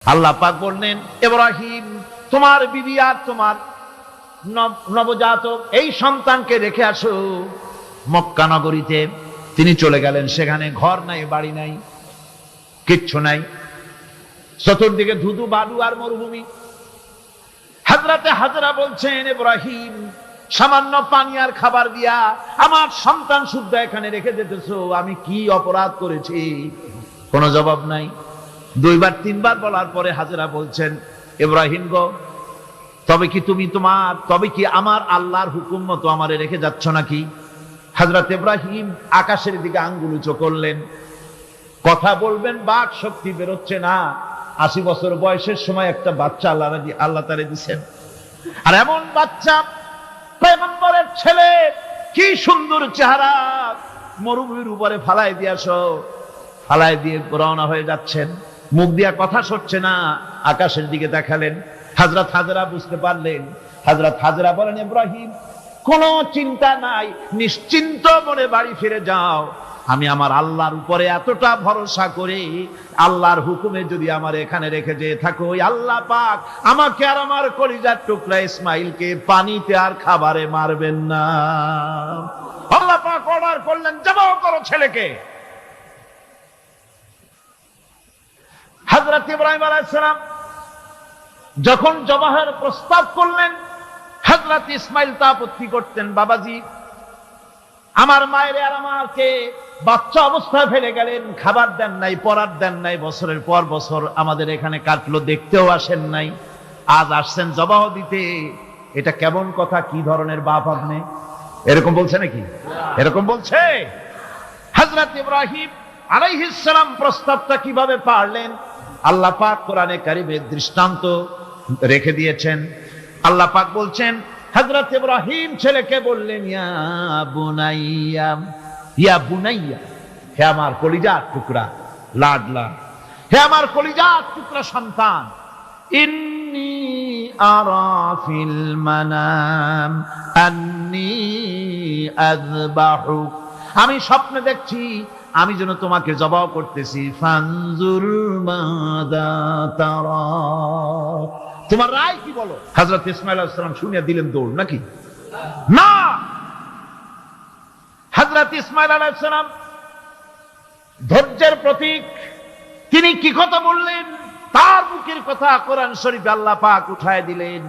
আল্লাহ পাক বললেন, ইব্রাহিম তোমার বিবি আর তোমার নবজাতক এই সন্তানকে রেখে আসো মক্কা নগরীতে। তিনি চলে গেলেন, সেখানে ঘর নাই, বাড়ি নাই, কিচ্ছু নাই, চতুর্দিকে ধুধু বালু আর মরুভূমি। হযরতে হাজরা বলছেন, ইব্রাহিম সামান্য পানি আর খাবার দিয়া আমার সন্তান শুদ্ধ এখানে রেখে যেতেছো, আমি কি অপরাধ করেছি? কোনো জবাব নাই। দুইবার তিনবার বলার পরে হাজরা বলছেন, ইব্রাহিম গো, তবে কি আমার আল্লাহর হুকুম মতো আমারে রেখে যাচ্ছ নাকি? হযরত ইব্রাহিম আকাশের দিকে আঙ্গুল উঁচু করলেন। কথা বলবেন, বাক শক্তি বেরোচ্ছে না। 80 বছর বয়সের সময় একটা বাচ্চা আল্লাহ তারে দিচ্ছেন, আর এমন বাচ্চা পয়গম্বরের ছেলে, কি সুন্দর চেহারা, মরুভূমির উপরে ফালাই দিয়ে রওনা হয়ে যাচ্ছেন, মুখ দিয়া কথা সরছে না, আকাশের দিকে দেখালেন। হযরত হাজরা বুঝতে পারলেন। হযরত হাজরা বলেন, ইব্রাহিম কোনো চিন্তা নাই, নিশ্চিন্ত মনে বাড়ি ফিরে যাও। আমি আমার আল্লাহর উপরে এতটা ভরসা করি, আল্লাহর হুকুমে যদি আমার এখানে রেখে যেয়ে থাকো, ওই আল্লাহ পাক আমাকে আর আমার কলিজার টুকরা ইসমাইলকে পানিতে আর খাবারে মারবেন না। আল্লাহ পাক অর্ডার করলেন, জবাহ করো ছেলেকে। হযরত ইব্রাহিম আলাইহিস সালাম যখন জবাহের প্রস্তাব করলেন, হযরত ইসমাইল তা আপত্তি করতেন, বাবাজি আমার মায়ের আর আমাকে বাচ্চা অবস্থায় ফেলে গেলেন, খাবার দেন নাই, পরার দেন নাই, বছরের পর বছর আমাদের এখানে কাটলো, দেখতেও আসেন নাই, আজ আসছেন জবাহ দিতে। এটা কেমন কথা? কি ধরনের বাপ আপনি? এরকম বলছে নাকি? এরকম বলছে? হযরত ইব্রাহিম আলাইহিস সালাম প্রস্তাবটা কিভাবে পারলেন? আল্লাহ পাক কোরআনে কারিমে দৃষ্টান্ত রেখে দিয়েছেন। আল্লাহ পাক বলছেন, হযরত ইব্রাহিম ছেলেকে বললেন, ইয়া বুনাইয়া, হে আমার কলিজার টুকরা লাডলা, হে আমার কলিজার টুকরা সন্তান, ইন্নী আরা ফিল মানাম আন্নী আযবাহুক, আমি স্বপ্নে দেখছি আমি যেন তোমাকে জবাহ করতেছি। ফানজুর মাযা তারা, তোমার রায় কি বলো? হযরত ইসমাঈল আলাইহিস সালাম শুনিয়ে দিলেন দৌড়, নাকি না? হযরত ইসমাঈল আলাইহিস সালাম ধৈর্যের প্রতীক, তিনি কি কথা বললেন? তার মুখের কথা কোরআন শরীফে আল্লাহ পাক উঠায় দিলেন।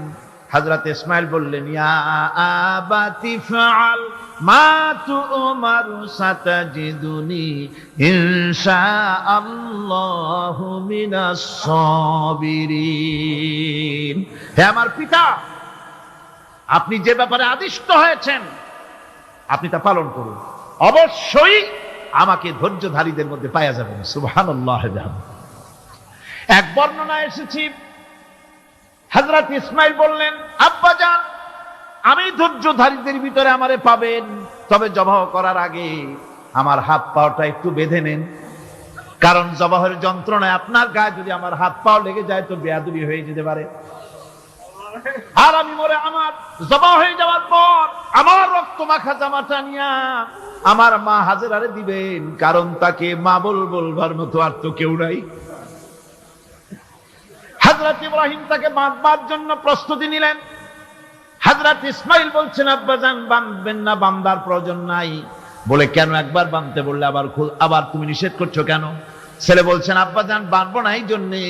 হযরত ইসমাঈল বললেন, ইয়া আবাতি ফাআল মা তু'মারু সাতাজিদুনি ইনশাআল্লাহু মিনাস সাবিরিন, হে আমার পিতা, আপনি যে ব্যাপারে আদিষ্ট হয়েছেন আপনি তা পালন করুন, অবশ্যই আমাকে ধৈর্যধারীদের মধ্যে পাওয়া যাবেন। সুবহানাল্লাহ। এক বর্ণনায় এসেছি, হযরত ইসমাঈল বললেন, আব্বাজান আমি ধৈর্যধারীদের ভিতরে আমারে পাবেন, তবে জবাহ করার আগে আমার হাত পাওটা একটু বেঁধে নেন, কারণ জবাহের যন্ত্রণায় আপনার গায়ে যদি আমার হাত পাও লেগে যায় তো বেয়াদবি হয়ে যেতে পারে। আর আমি মরে আমার জবাহ হয়ে যাওয়ার পর আমার রক্ত মাখা জামাটা নিয়া আমার মা হাজেরারে দিবেন, কারণ তাকে মা বলবার মতো আর তো কেউ নাই। হযরত ইব্রাহিম তাকে বাঁধবার জন্য প্রস্তুতি নিলেন। হযরত ইসমাঈল বলছেন, আব্বাজান বাঁধবেন না, বাঁধার প্রয়োজন নাই। বলে, কেন? একবার বাঁধতে বললে আবার তুমি নিষেধ করছো কেন? ছেলে বলছেন, আব্বাজান বাঁধবো না এই জন্যে,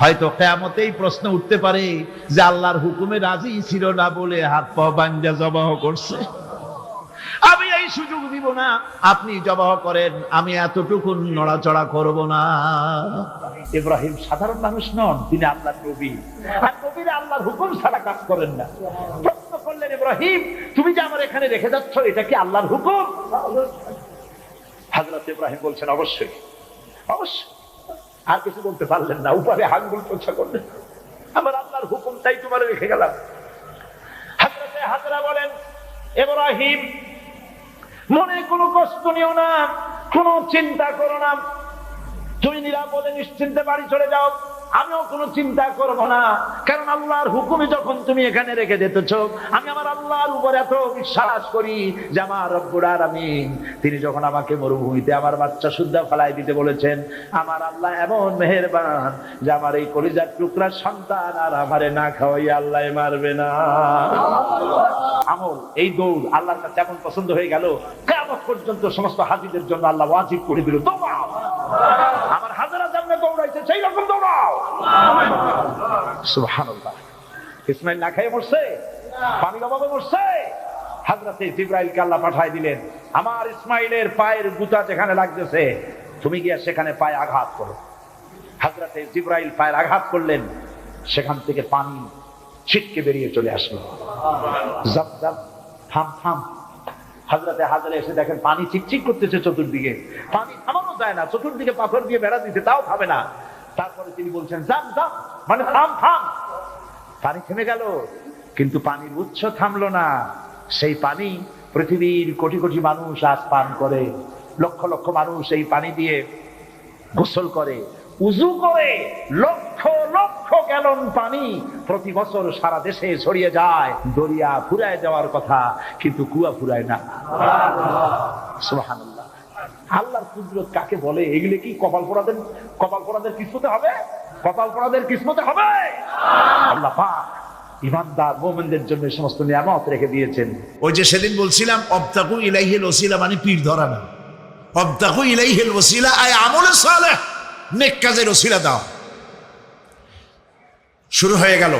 হয়তো কিয়ামতেই প্রশ্ন উঠতে পারে যে আল্লাহর হুকুমে রাজি ছিল না বলে হাত পা বাঁধা জবাহ করছে, আমি এই সুযোগ দিব না, আপনি জবাহ করেন, আমি এতটুকু নড়াচড়া করব না। ইব্রাহিম সাধারণ মানুষ নন, তিনি আল্লাহর নবী, আর নবীরা আল্লাহর হুকুম ছাড়া কাজ করেন না। প্রশ্ন করলেন, ইব্রাহিম তুমি যে আমার এখানে রেখে যাচ্ছ, এটা কি আল্লাহর হুকুম? হযরত ইব্রাহিম বলছেন, অবশ্যই অবশ্যই। আর কিছু বলতে পারলেন না, উপরে আঙ্গুল পোছা করলেন, আমার আল্লাহর হুকুম, তাই তোমার রেখে গেলাম। হযরতে হাজরা বলেন, ইব্রাহিম মনে কোনো কষ্ট নিও না, কোনো চিন্তা করো না, তুমি নিরাপদে নিশ্চিন্তে বাড়ি চলে যাও। আমিও কোনো চিন্তা করব না, কারণ আল্লাহর হুকুমে যখন তুমি এখানে রেখে দিতেছো, আমি আমার আল্লাহর উপর এত বিশ্বাস করি যে আমার রব্বুল আলামিন তিনি যখন আমাকে মরুভূমিতে আমার বাচ্চা সুদ্ধা ফেলাই দিতে বলেছেন, আমার আল্লাহ এমন মেহেরবান যে আমার এই কলিজার টুকরার সন্তান আর আমারে না খাওয়াই আল্লাহ মারবে না। আমল, এই দৌড় আল্লাহর কাছে এমন পছন্দ হয়ে গেল, কিয়ামত পর্যন্ত সমস্ত হাজীদের জন্য আল্লাহ ওয়াজিব করে দিল, দৌড়াও। আমার হাজারা যেমন দৌড়াইছে সেই রকম দৌড়াও। সুবহানাল্লাহ। ইসমাইল না খেয়ে মরছে, পানির অভাবে মরছে, হযরতে জিবরাইলকে আল্লাহ পাঠায় দিলেন, আমার ইসমাইলের পায়ের গুতা যেখানে লাগতেছে তুমি গিয়ে সেখানে পায়ে আঘাত করো। হযরতে জিবরাইল পায়ের আঘাত করলেন, সেখান থেকে পানি ছিটকে বেরিয়ে চলে আসলো। জব জব, থাম থাম। হযরতে হাজরা এসে দেখেন পানি চিকচিক করতেছে চতুর্দিকে, পানি থামানো যায় না, চতুর্দিকে পাথর দিয়ে বেড়া দিতে তাও থামে না। তারপরে তিনি বলছেন জাম জাম, মানে থাম থাম। পানি থেমে গেল, কিন্তু পানির উৎস থামলো না। সেই পানি পৃথিবীর কোটি কোটি মানুষ আজ পান করে, লক্ষ লক্ষ মানুষ এই পানি দিয়ে গোসল করে, উযু করে। লক্ষ লক্ষ গ্যালন পানি প্রতি বছর সারা দেশে ছড়িয়ে যায়। দরিয়া ফুরায় যাওয়ার কথা, কিন্তু কুয়া ফুরায় না। সুবহানাল্লাহ। আল্লাহর কুদরত কাকে বলে? এগুলো কি কপাল পোড়াদের কিসমতে হবে? কপাল পোড়াদের কিসমতে হবে? আল্লাহ পাক ইমানদার মুমিনদের জন্য সমস্ত নিয়ামত রেখে দিয়েছেন। ওই যে সেদিন বলছিলাম অবতাকু ইলাইহিল ওসিলা, মানে পীর ধরা না। অবতাকু ইলাইহিল ওসিলা আয় আমলে সালেহ, নেক কাজের ওসিলা দাও। শুরু হয়ে গেল।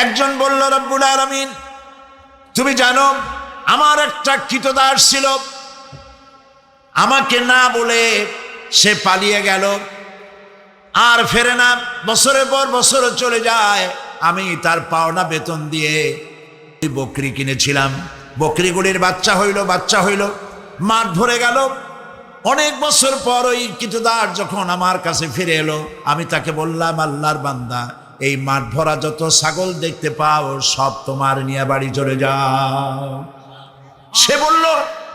একজন বলল, রব্বুল আলামিন তুমি জানো আমার একটা কৃতদাস ছিল, আমাকে না বলে সে পালিয়ে গেল, আর ফেরে না। বছরের পর বছর চলে যায়, আমি তার পাওনা বেতন দিয়ে বকরি কিনেছিলাম, বকরিগুলির বাচ্চা হইল, মাঠ ভরে গেল। অনেক বছর পর ওই কৃতদাস যখন আমার কাছে ফিরে এলো, আমি তাকে বললাম, আল্লাহর বান্দা, এই মাঠ ভরা যত ছাগল দেখতে পাও সব তোমার নিয়ে বাড়ি চলে যাও। সে বলল,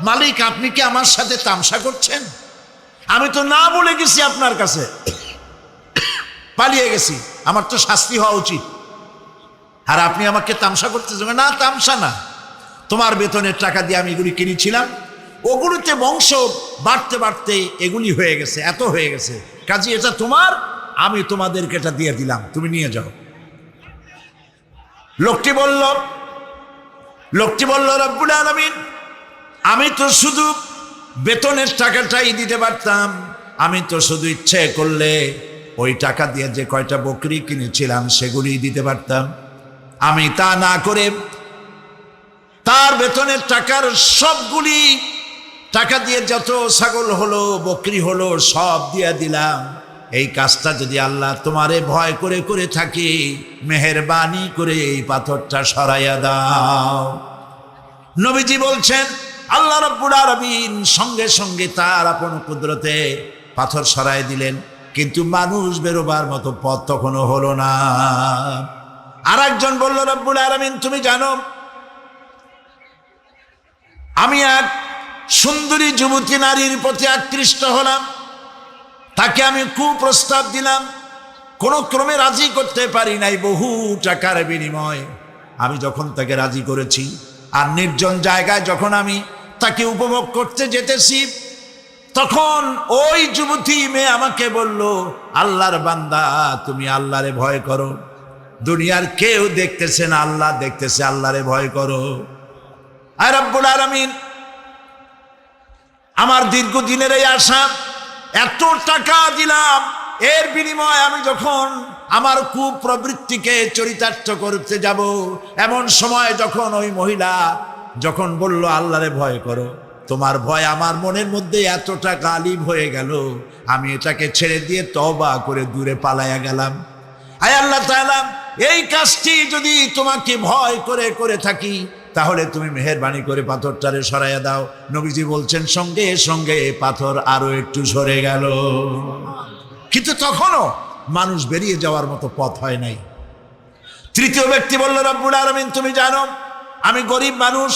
মালিক আপনি কি আমার সাথে তামসা করছেন? আমি তো না বলে গেছি আপনার কাছে, পালিয়ে গেছি, আমার তো শাস্তি হওয়া উচিত, আর আপনি আমাকে তামসা করতেছেন। না, তামসা না, তোমার বেতনের টাকা দিয়ে আমি এগুলি কিনেছিলাম, ওগুলিতে বংশ বাড়তে বাড়তে এগুলি হয়ে গেছে, এত হয়ে গেছে, কাজে এটা তোমার, আমি তোমাদেরকে এটা দিয়ে দিলাম, তুমি নিয়ে যাও। লোকটি বলল, রব্বুল আলামিন আমি তো শুধু বেতনের টাকাটাই দিতে পারতাম, আমি তো শুধু ইচ্ছে করলে ওই টাকা দিয়ে যে কয়টা বকরি কিনেছিলাম সেগুলি দিতে পারতাম। আমি তা না করে তার বেতনের টাকার সবগুলি টাকা দিয়ে যত ছাগল হলো, বকরি হলো, সব দিয়ে দিলাম। এই কাজটা যদি আল্লাহ তোমারে ভয় করে করে থাকি, মেহেরবানি করে এই পাথরটা সরাইয়া দাও। নবীজি বলছেন, আল্লাহ রাব্বুল আলামিন সঙ্গে সঙ্গে তার আপন কুদরতে পাথর সরাই দিলেন, কিন্তু মানুষ বেরোবার মতো পথ তখনও হলো না। আর একজন বলল, রাব্বুল আলামিন তুমি জানো আমি এক সুন্দরী যুবতী নারীর প্রতি আকৃষ্ট হলাম, তাকে আমি কুপ্রস্তাব দিলাম, কোনো ক্রমে রাজি করতে পারি নাই, বহু টাকার বিনিময় আমি যখন তাকে রাজি করেছি, আর নির্জন জায়গায় যখন আমি তাকে উপভোগ করতে যেতেছি, তখন ওই যুবতী মেয়ে আমাকে বলল, আল্লাহর বান্দা তুমি আল্লাহরে ভয় করো, দুনিয়ার কেউ দেখতেছে না, আল্লাহ দেখতেছে, আল্লাহরে ভয় করো। আর রব্বুল আলামিন আমার দীর্ঘদিনের এই আশা, এত টাকা দিলাম, এর বিনিময়ে আমি যখন আমার কুপ্রবৃত্তিকে চরিতার্থ করতে যাব, এমন সময় যখন ওই মহিলা যখন বলল আল্লাহরে ভয় করো, তোমার ভয় আমার মনের মধ্যে এতটা গালিব হয়ে গেল, আমি এটাকে ছেড়ে দিয়ে তওবা করে দূরে পালাইয়া গেলাম। আয় আল্লাহ তাআলা, এই কাজটি যদি তোমাকে ভয় করে করে থাকি, তাহলে তুমি মেহেরবানি করে পাথরটারে সরাইয়া দাও। নবীজি বলছেন, সঙ্গে সঙ্গে পাথর আরো একটু সরে গেল, কিন্তু তখনও মানুষ বেরিয়ে যাওয়ার মতো পথ হয় নাই। তৃতীয় ব্যক্তি বলল, রব্বুল আলামিন তুমি জানো আমি গরিব মানুষ,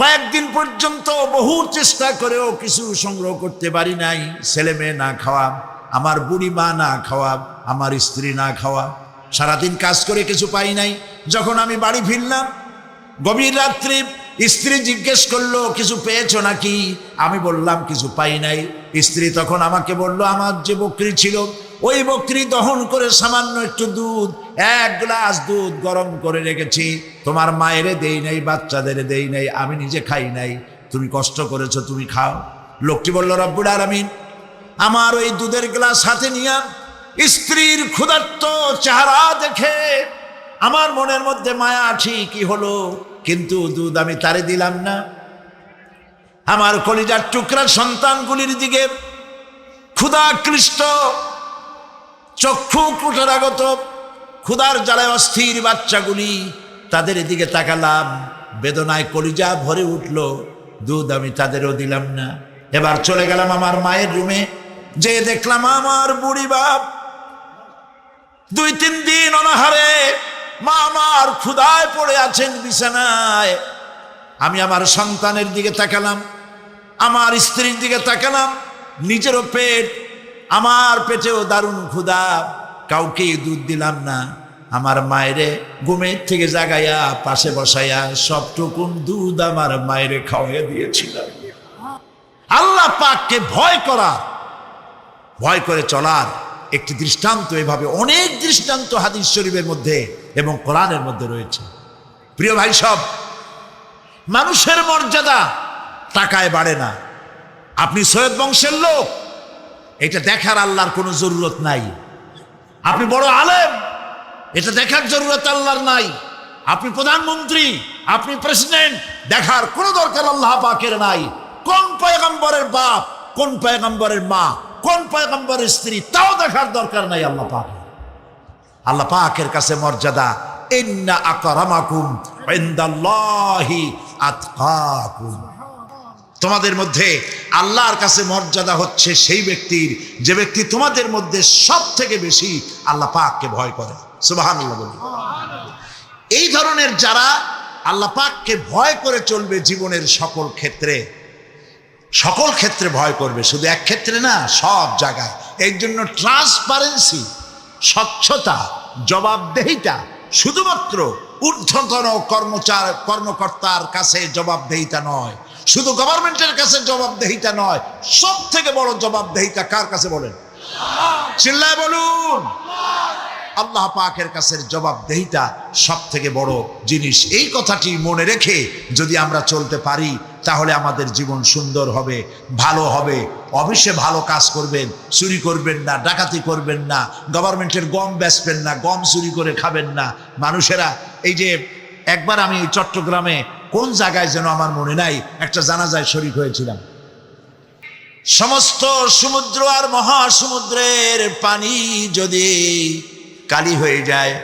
কয়েকদিন পর্যন্ত বহু চেষ্টা করেও কিছু সংগ্রহ করতে পারি নাই, ছেলে মেয়ে না খাওয়া, আমার বুড়ি মা না খাওয়া, আমার স্ত্রী না খাওয়া, সারাদিন কাজ করে কিছু পাই নাই। যখন আমি বাড়ি ফিরলাম গভীর রাত্রি, স্ত্রী জিজ্ঞেস করলো কিছু পেয়েছো নাকি? আমি বললাম কিছু পাই নাই। স্ত্রী তখন আমাকে বলল, আমার যে বকরি ছিল ওই বকরি দহন করে সামান্য একটু দুধ, 1 গ্লাস দুধ গরম করে রেখেছি, তোমার মায়েরে দেই নাই, বাচ্চাদের দেই নাই, আমি নিজে খাই নাই, তুমি কষ্ট করেছো, তুমি খাও। লোকটি বলল, রব্বুল আলামিন আমার ওই দুধের গ্লাস হাতে নিয়ে স্ত্রীর ক্ষুধার্ত চেহারা দেখে আমার মনের মধ্যে মায়া ঠিকই হলো, কিন্তু দুধ আমি তারে দিলাম না। আমার কলিজার টুকরা সন্তানগুলির দিকে ক্ষুধাকৃষ্ট চক্ষু কুটরাগত ক্ষুধার জ্বালায় অস্থির বাচ্চাগুলি, তাদের দিকে তাকালাম, বেদনায় কলিজা ভরে উঠল, দুধ আমি তাদেরও দিলাম না। এবার চলে গেলাম আমার মায়ের রুমে, যে দেখলাম আমার বুড়ি বাপ 2-3 দিন অনাহারে, মা আমার ক্ষুধায় পড়ে আছেন বিছানায়। আমি আমার সন্তানের দিকে তাকালাম, আমার স্ত্রীর দিকে তাকালাম, নিজেরও পেট, আমার পেটেও দারুণ ক্ষুধা, কাউকে দুধ দিলাম না। আমার মায়েরে ঘুমের থেকে জাগাইয়া পাশে বসাইয়া সবটুকুন দুধ আমার মায়েরে খাওয়াইয়া দিয়েছিলাম। আল্লাহ পাককে ভয় করা, ভয় করে চলার একটি দৃষ্টান্ত, এভাবে অনেক দৃষ্টান্ত হাদিস শরীফের মধ্যে এবং কোরআনের মধ্যে রয়েছে। প্রিয় ভাই সব, মানুষের মর্যাদা টাকায় বাড়ে না। আপনি সৈয়দ বংশের লোক, এটা দেখার আল্লাহর কোনো জরুরত নাই। আপনি বড় আলেম, এটা দেখার জরুরত আল্লাহর নাই। আপনি প্রধানমন্ত্রী, আপনি প্রেসিডেন্ট, দেখার কোনো দরকার আল্লাহ পাকের নাই। কোন পয়গম্বরের বাপ, কোন পয়গম্বরের মা, কোন পয়গম্বরের স্ত্রী, তাও দেখার দরকার নাই আল্লাহ পাকের। আল্লাহ পাকের কাছে মর্যাদা, ইন্না আকরামাকুম ইনদাল্লাহি আতকাকুম। তোমাদের মধ্যে আল্লাহর কাছে মর্যাদা হচ্ছে সেই ব্যক্তির, যে ব্যক্তি তোমাদের মধ্যে সব থেকে বেশি আল্লাহ পাককে ভয় করে। সুবহানাল্লাহ বলি। এই ধরনের যারা আল্লাহ পাককে ভয় করে চলবে জীবনের সকল ক্ষেত্রে, সকল ক্ষেত্রে ভয় করবে, শুধু এক ক্ষেত্রে না, সব জায়গায়। এর জন্য ট্রান্সপারেন্সি, স্বচ্ছতা, জবাবদেহিতা, শুধুমাত্র ঊর্ধ্বতন কর্মকর্তার কাছে জবাবদেহিতা নয়, শুধু গভর্নমেন্টের কাছে জবাবদেহিতা নয়, সব থেকে বড় জবাবদেহিতা কার কাছে বলেন? চিল্লায় বলুন। আল্লাহ পাকের কাছে জবাবদেহিতা সব থেকে বড় জিনিস। এই কথাটি মনে রেখে যদি আমরা চলতে পারি, তাহলে আমাদের জীবন সুন্দর হবে, ভালো হবে। অবশ্যই ভালো কাজ করবেন, চুরি করবেন না, ডাকাতি করবেন না, গভর্নমেন্টের গম বেচবেন না, গম চুরি করে খাবেন না। মানুষেরা, এই যে একবার আমি চট্টগ্রামে কোন জায়গায় যেন আমার মনে নাই, একটা জানাজায় শরীক হয়েছিলাম। সমস্ত সমুদ্র আর মহাসমুদ্রের পানি যদি কালি হয়ে যায়,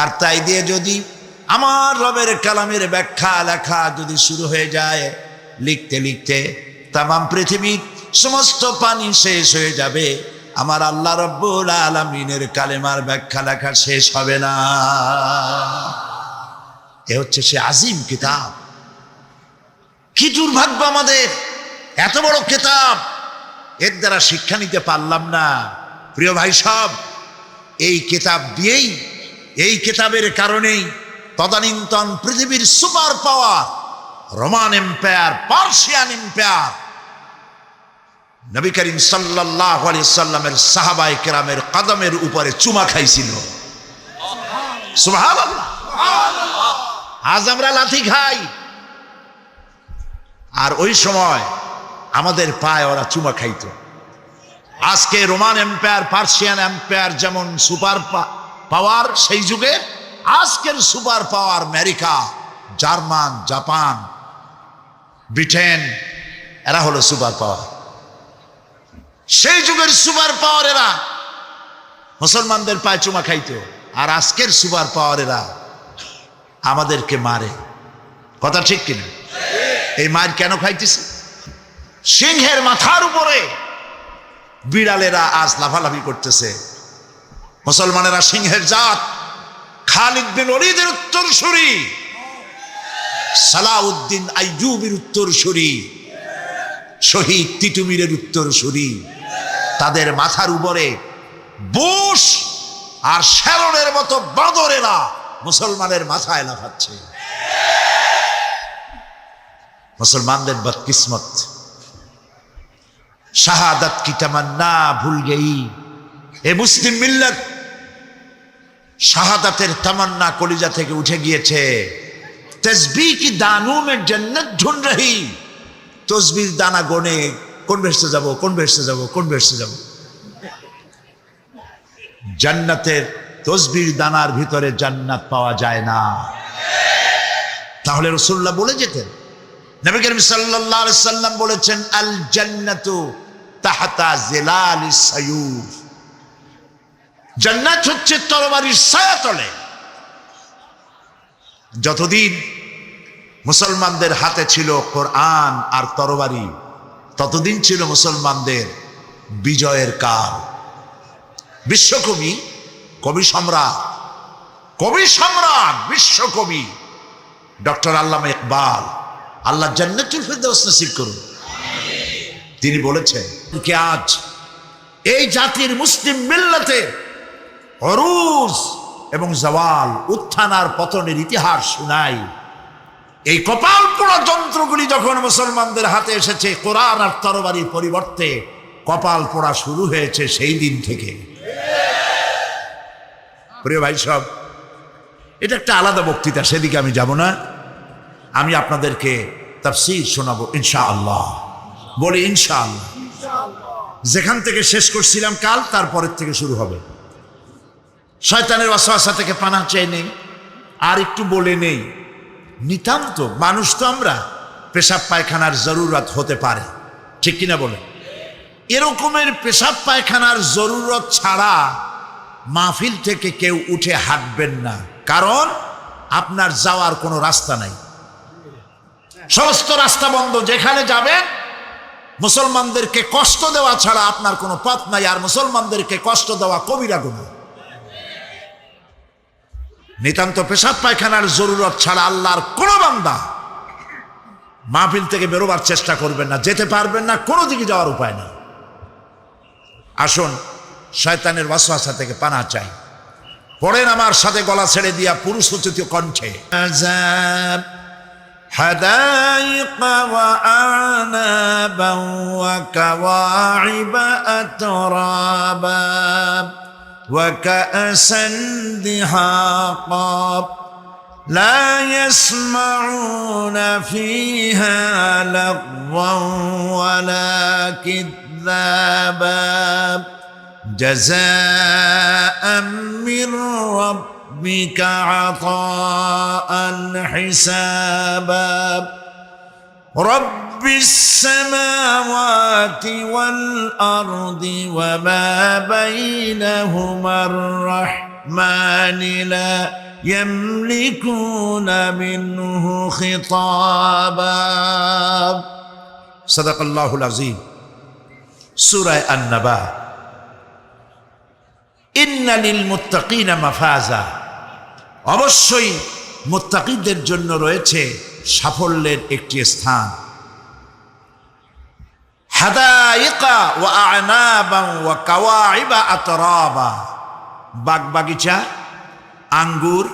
আর তাই দিয়ে যদি আমার রবের কালামের ব্যাখ্যা লেখা যদি শুরু হয়ে যায়, লিখতে লিখতে তামাম পৃথিবীর সমস্ত পানি শেষ হয়ে যাবে, আমার আল্লাহ রব্বুল আলামিনের কালেমার ব্যাখ্যা লেখা শেষ হবে না। এ হচ্ছে সে আজিম কিতাব। কি দুর্ভাগ্য আমাদের, এত বড় কিতাব, এর দ্বারা শিক্ষা নিতে পারলাম না। প্রিয় ভাই সব, এই কিতাব দিয়েই, এই কিতাবের কারণেই তদানীন্তন পৃথিবীর super power, Roman empire, Persian empire, Nabi Karim সাল্লাল্লাহু আলাইহি সাল্লামের সাহাবায়ে কেরামের কদমের উপরে চুমা খাইছিল। সুবহানাল্লাহ। আজ আমরা লাথি খাই, আর ওই সময় আমাদের পায়ে ওরা চুমা খাইতো। আজকে রোমান এম্পায়ার, পার্সিয়ান এম্পায়ার যেমন সুপার পাওয়ার, সেই যুগে আজকের super power America, German, Japan, Britain, এরা হলো সুপার পাওয়ার। সেই যুগের সুপার পাওয়ারেরা মুসলমানদের পায়ে চুমা খাইতো, আর আজকের সুপার পাওয়ারেরা আমাদেরকে মারে। কথা ঠিক কিনা? এই মার কেন খাইতেছে? সিংহের মাথার উপরে বিড়ালেরা আজ লাফালাফি করতেছে। মুসলমানেরা সিংহের জাত, খালিদ বিন ওলীদের উত্তরসূরি, সালাউদ্দিন আইয়ুবের উত্তরসূরি, শহীদ তিতুমীরের উত্তরসূরি, তাদের মাথার উপরে বুশ আর শ্যারনের মতো বাঁদরেরা মুসলমানের মাথায় লাফাচ্ছে। মুসলমানদের বদকিসমত, শাহাদাত কি তামান্না ভুল গেই। এ মুসলিম মিল্লাত শাহাদাতের তামান্না কলিজা থেকে উঠে গিয়েছে। তসবিহ কি দানों में जन्नत ढूंढ रही, তসবির দানা গনে কোন বেহেশতে যাব, কোন বেহেশতে যাব, কোন বেহেশতে যাব। জান্নাতের তসবির দানার ভিতরে জান্নাত পাওয়া যায় না। তাহলে রাসূলুল্লাহ বলে যেতেন, নবী করিম সাল্লাল্লাহু আলাইহি সাল্লাম বলেছেন, আল জান্নাতু তাহতা জিলালিস সায়ুফ, জান্নাত হচ্ছে তরবারির ছায়াতলে। যতদিন মুসলমানদের হাতে ছিল কোরআন আর তরবারি, ততদিন ছিল মুসলমানদের বিজয়ের কাল। বিশ্বকবি, কবি সম্রাট বিশ্বকবি ডক্টর আল্লামা ইকবাল, আল্লাহ জান্নাতুল ফিরদাউস নসিব করুন, তিনি বলেছেন কি আজ এই জাতির মুসলিম মিল্লাতে অরুজ এবং জওয়াল, উত্থান আর পতনের ইতিহাস শুনাই। এই কপাল পোড়া যন্ত্রগুলি যখন মুসলমানদের হাতে এসেছে, কোরআন আর তরবারির পরিবর্তে কপাল পোড়া শুরু হয়েছে সেই দিন থেকে। প্রিয় ভাই সব, এটা একটা আলাদা বক্তৃতা, সেদিকে আমি যাব না। আমি আপনাদেরকে তাফসীর শোনাবো ইনশাআল্লাহ। বলি ইনশাআল্লাহ। যেখান থেকে শেষ করছিলাম কাল, তারপরের থেকে শুরু হবে। শয়তানের ওয়াসওয়াসা থেকে পানাহ চাই নেই। আর একটু বলে নেই, নিতান্ত মানুষ তো আমরা, পেশাব পায়খানার জরুরত হতে পারে, ঠিক কিনা বলে। এরকমের পেশাব পায়খানার জরুরত ছাড়া মাহফিল থেকে কেউ উঠে হাঁটবেন না, কারণ আপনার যাওয়ার কোনো রাস্তা নাই। সমস্ত রাস্তা বন্ধ। যেখানে যাবেন মুসলমানদেরকে কষ্ট দেওয়া ছাড়া আপনার কোনো পথ নাই। আর মুসলমানদেরকে কষ্ট দেওয়া কবিরা গুনাহ। নিতান্ত পেশাব পায়খানার জরুরত ছাড়া আল্লাহর কোন বান্দা মাহফিল থেকে বেরোবার চেষ্টা করবেন না, যেতে পারবেন না, কোনো দিকে যাওয়ার উপায় নেই। আসুন শয়তানের ওয়াসওয়াসা থেকে পানাহ চাই। পড়েন আমার সাথে গলা ছেড়ে দিয়া পুরুষোচিত কণ্ঠে। حدائق وأعنابا وكواعب أترابا وكأسا دحاقا لا يسمعون فيها لغوا ولا كذابا جزاء من ربك عطاء حسابا رب السماوات والأرض وما بينهما الرحمن لا يملكون منه خطابا صدق الله العظيم سورة النبأ ইন্না লিল মুত্তাকিনা মাফাজা, অবশ্যই মুত্তাকিদের জন্য রয়েছে সাফল্যের একটি স্থান। হাদাইকা ওয়া আ'নাবা ওয়া কাওয়াইবা আতরাবা, বাগবাগিচা, আঙ্গুর,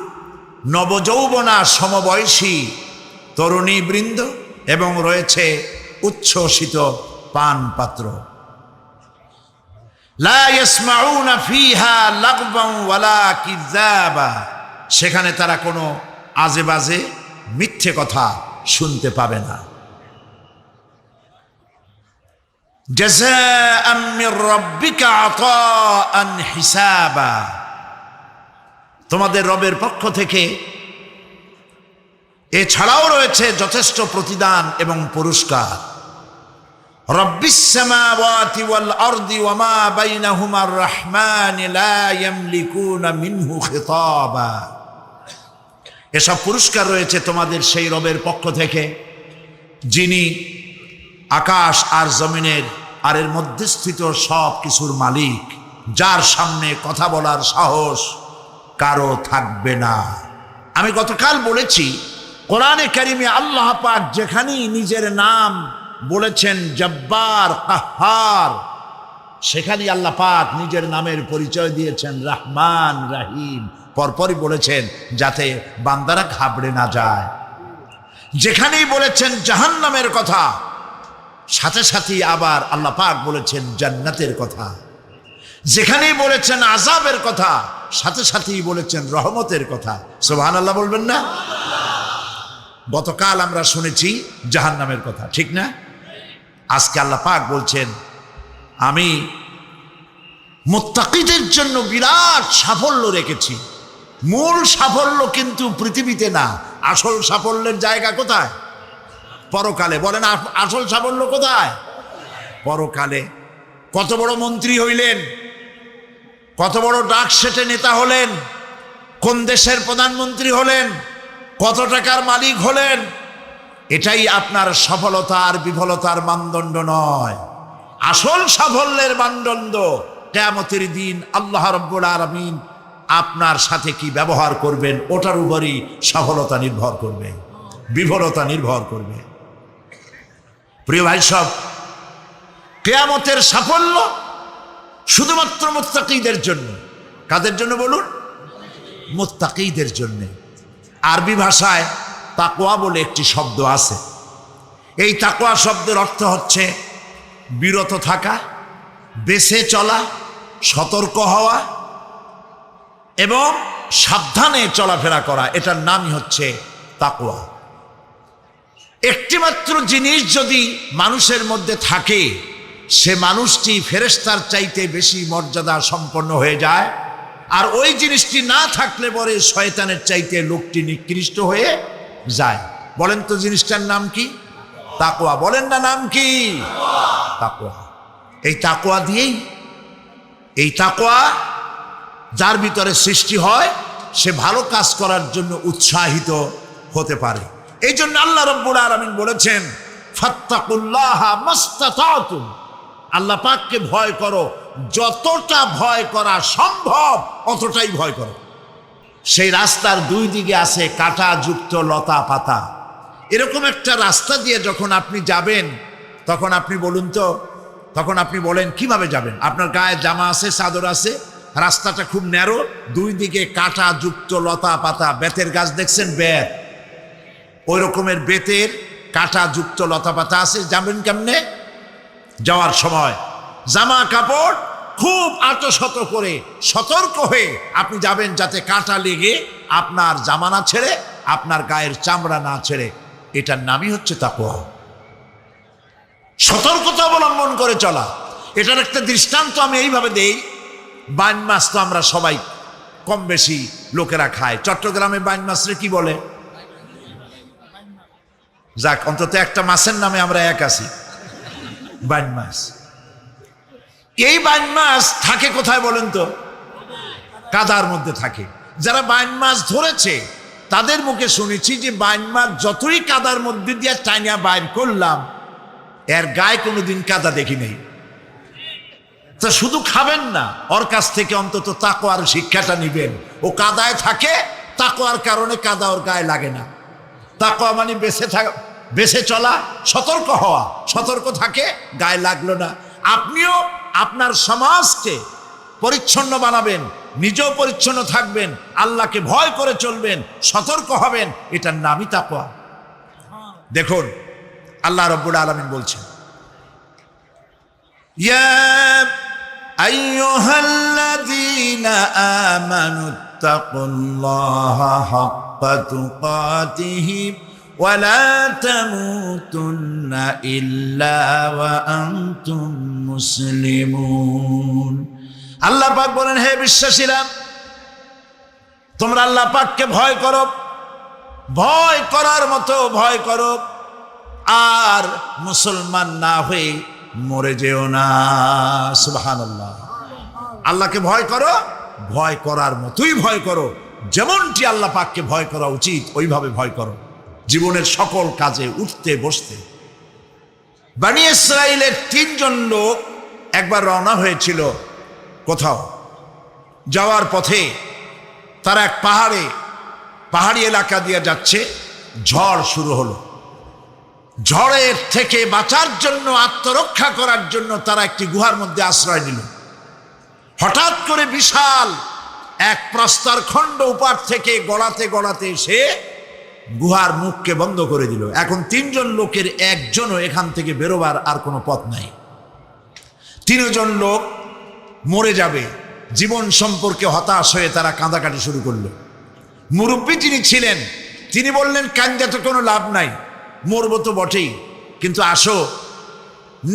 নবযৌবনা সমবয়সী তরুণী বৃন্দ এবং রয়েছে উচ্ছ্বসিত পান পাত্র। লা ইয়াসমাউনা ফিহা লাগবান ওয়ালা কিযাবা, সেখানে তারা কোনো আজে বাজে মিথ্যে কথা শুনতে পাবে না। জাযাআম মির রাব্বিকা আতাআন হিসাবা, তোমাদের রবের পক্ষ থেকে এছাড়াও রয়েছে যথেষ্ট প্রতিদান এবং পুরস্কার। রব্বিস সামাওয়াতি ওয়াল আরদি ওয়া মা বাইনাহুমার রহমান লা ইয়ামলিকুনা মিনহু খিতাবা, এসব পুরস্কার রয়েছে তোমাদের সেই রবের পক্ষ থেকে যিনি আকাশ আর জমিনের আর এর মধ্যস্থিত সব কিছুর মালিক, যার সামনে কথা বলার সাহস কারো থাকবে না। আমি গতকাল বলেছি, কোরআনে কারিমে আল্লাহ পাক যেখানেই নিজের নাম বলেছেন জব্বার, কাহ্হার, সেখানে আল্লাহ পাক নিজের নামের পরিচয় দিয়েছেন রহমান রাহিম, পরপরই বলেছেন যাতে বান্দারা ঘাবড়ে না যায়। যেখানেই বলেছেন জাহান্নামের কথা, সাথে সাথে আবার আল্লাহ পাক বলেছেন জান্নাতের কথা। যেখানেই বলেছেন আযাবের কথা, সাথে সাথেই বলেছেন রহমতের কথা। সুবহানাল্লাহ বলবেন না? গতকাল আমরা শুনেছি জাহান্নামের কথা, ঠিক না? আজকে আল্লাহ পাক বলছেন আমি মুত্তাকিদের জন্য বিরাট সাফল্য রেখেছি। মূল সাফল্য কিন্তু পৃথিবীতে না, আসল সাফল্যের জায়গা কোথায়? পরকালে। বলেন আসল সাফল্য কোথায়? পরকালে। কত বড় মন্ত্রী হইলেন, কত বড় ডাক সেটে নেতা হলেন, কোন দেশের প্রধানমন্ত্রী হলেন, কত টাকার মালিক হলেন, এটাই আপনার সফলতা আর বিফলতার মানদণ্ড নয়। আসল সাফল্যের মানদণ্ড কিয়ামতের দিন আল্লাহ রাব্বুল আলামিন আপনার সাথে কি ব্যবহার করবেন, ওটার উপরই সফলতা নির্ভর করবে, বিফলতা নির্ভর করবে। প্রিয় ভাই সব, কিয়ামতের সাফল্য শুধুমাত্র মুত্তাকিদের জন্য। কাদের জন্য বলুন? মুত্তাকিদের জন্য। আরবি ভাষায় তাকওয়া বলে একটি শব্দ আছে। এই তাকওয়া শব্দের অর্থ হচ্ছে বিরত থাকা, বেঁচে চলা, সতর্ক হওয়া এবং সাবধানে চলাফেরা করা। এটার নামই হচ্ছে তাকওয়া। একটিমাত্র জিনিস যদি মানুষের মধ্যে থাকে, সে মানুষটি ফেরেশতার চাইতে বেশি মর্যাদা সম্পন্ন হয়ে যায়। আর ওই জিনিসটি না থাকলে পরে শয়তানের চাইতে লোকটি নিকৃষ্ট হয়ে যায়। বলেন তো জিনিসটার নাম কি? তাকওয়া। বলেন না নাম কি? তাকওয়া। এই তাকওয়া দিয়েই, এই তাকওয়া যার ভিতরে সৃষ্টি হয়, সে ভালো কাজ করার জন্য উৎসাহিত হতে পারে। এই জন্য আল্লাহ রাব্বুল আলামিন বলেছেন ফাত্তাকুল্লাহা মাস্তাতাতুম, আল্লাহ পাককে ভয় করো, যতটা ভয় করা সম্ভব অতটাই ভয় করো। সেই রাস্তার দুই দিকে আছে কাঁটা যুক্ত লতা পাতা। এরকম একটা রাস্তা দিয়ে যখন আপনি যাবেন, তখন আপনি বলুন তো, তখন আপনি বলেন কিভাবে যাবেন? আপনার গায়ে জামা আছে, চাদর আছে, রাস্তাটা খুব ন্যারো, দুই দিকে কাঁটা যুক্ত লতা পাতা। বেতের গাছ দেখছেন? বেত, ওই রকমের বেতের কাঁটা যুক্ত লতা পাতা আছে। যাবেন কেমনে? যাওয়ার সময় জামা কাপড় খুব আঁটশত করে সতর্ক হয়ে আপনি যাবেন, যাতে কাঁটা লেগে আপনার জামা না ছেড়ে, আপনার গায়ের চামড়া না ছেড়ে। এটার নামই হচ্ছে তাকওয়া। সতর্কতা অবলম্বন করে চলা। এটার একটা দৃষ্টান্ত আমি এইভাবে দেই। বাইন মাছ তো আমরা সবাই কম বেশি লোকেরা খায়। চট্টগ্রামে বাইন মাছরে কি বলে? যাক, অন্তত একটা মাছের নামে আমরা এক আছি, বাইন মাছ। এই বাইন মাছ থাকে কোথায় বলেন তো? কাদার মধ্যে থাকে। যারা বাইন মাছ ধরেছে তাদের মুখে শুনেছি যে বাইন মাছ যতই কাদার মধ্যে দিয়ে টাইনা বাইর করলাম, এর গায়ে কোনোদিন কাদা দেখি নেই। তা শুধু খাবেন না, ওর কাছ থেকে অন্তত তাকওয়ার শিক্ষাটা নিবেন। ও কাদায় থাকে, তাকওয়ার কারণে কাদা ওর গায়ে লাগে না। তাকওয়া মানে বেঁচে চলা, সতর্ক হওয়া। সতর্ক থাকে, গায়ে লাগলো না। আপনিও আপনার সমাজকে পরিচ্ছন্ন বানাবেন, নিজেও পরিচ্ছন্ন থাকবেন, আল্লাহকে ভয় করে চলবেন, সতর্ক হবেন। এটার নামই তাকওয়া। দেখুন আল্লাহ রাব্বুল আলামিন বলছেন, ইয়া আইয়ুহাল্লাযীনা আমানুত্তাকুল্লাহা হাক্কা তুকাতিহি ওয়া লা তামুতুন্না ইল্লা ওয়া আনতুম মুসলিমুন। আল্লাহ পাক বলেন, হে বিশ্বাসীরা, তোমরা আল্লাহ পাককে ভয় করো, ভয় করার মতো ভয় করো, আর মুসলমান না হয়ে মরে যেও না। সুবহানাল্লাহ। আল্লাহকে ভয় করো, ভয় করার মতোই ভয় করো। যেমনটি আল্লাহ পাককে ভয় করা উচিত ওইভাবে ভয় করো জীবনের সকল কাজে, উঠতে বসতে। বনী ইসরাইলের 3 জন লোক একবার রওনা হয়েছিল কোথাও। যাওয়ার পথে তারা এক পাহাড়ি এলাকা দিয়ে যাচ্ছে। ঝড় শুরু হলো। ঝড়ের থেকে বাঁচার জন্য, আত্মরক্ষা করার জন্য তারা একটি গুহার মধ্যে আশ্রয় নিল। হঠাৎ করে বিশাল এক প্রস্তর খণ্ড উপার থেকে গড়াতে গড়াতে এসে গুহার মুখকে বন্ধ করে দিল। এখন 3 জন লোকের একজনও এখান থেকে বেরোবার আর কোনো পথ নাই। 3 জন লোক মরে যাবে, জীবন সম্পর্কে হতাশ হয়ে তারা কাঁদাকাটি শুরু করলো। মুরব্বী যিনি ছিলেন তিনি বললেন, কান্দা তো কোনো লাভ নাই, মরবো তো বটেই, কিন্তু আসো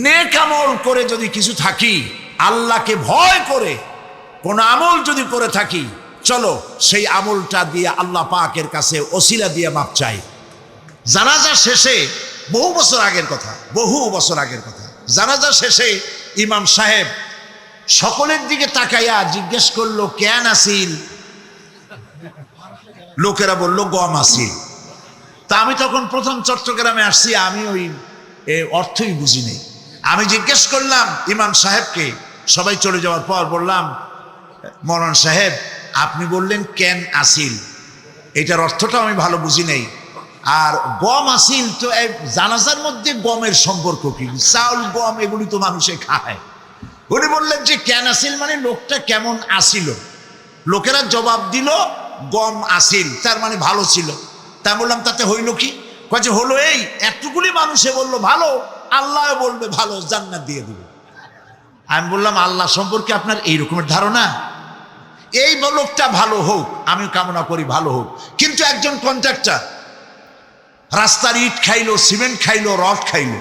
নেক আমল করে যদি কিছু থাকি, আল্লাহকে ভয় করে কোন আমল যদি করে থাকি, চলো সেই আমলটা দিয়ে আল্লাহ পাকের কাছে ওসিলা দিয়ে মাপ চাই। জানাজা শেষে, বহু বছর আগের কথা, জানাজা শেষে ইমাম সাহেব সকলের দিকে তাকাইয়া জিজ্ঞেস করলো, কেন আসিল? লোকেরা বলল, গম আসিল। তা আমি তখন প্রথম চট্টগ্রামে আসছি, আমি ওই অর্থই বুঝি নেই। আমি জিজ্ঞেস করলাম ইমাম সাহেবকে, সবাই চলে যাওয়ার পর বললাম, মৌলানা সাহেব আপনি বললেন কেন আসিল, এটার অর্থটা আমি ভালো বুঝি নেই। আর গম আসিল, তো জানাজার মধ্যে গমের সম্পর্ক কি? চাউল গম এগুলি তো মানুষে খায়। উনি বললেন যে কেন আসিল মানে লোকটা কেমন আসিল। লোকেরা জবাব দিল গম আসিল, তার মানে ভালো ছিল। তা বললাম তাতে হইল কি? কয়েছে হলো এই, এতগুলি মানুষে বললো ভালো, আল্লাহ বলবে ভালো, জান্নাত দিয়ে দিবে। আমি বললাম, আল্লাহ সম্পর্কে আপনার এই রকমের ধারণা? এই লোকটা ভালো হোক, আমি কামনা করি ভালো হোক, কিন্তু একজন কন্ট্রাক্টর রাস্তার ইট খাইলো, সিমেন্ট খাইলো, রড খাইলো,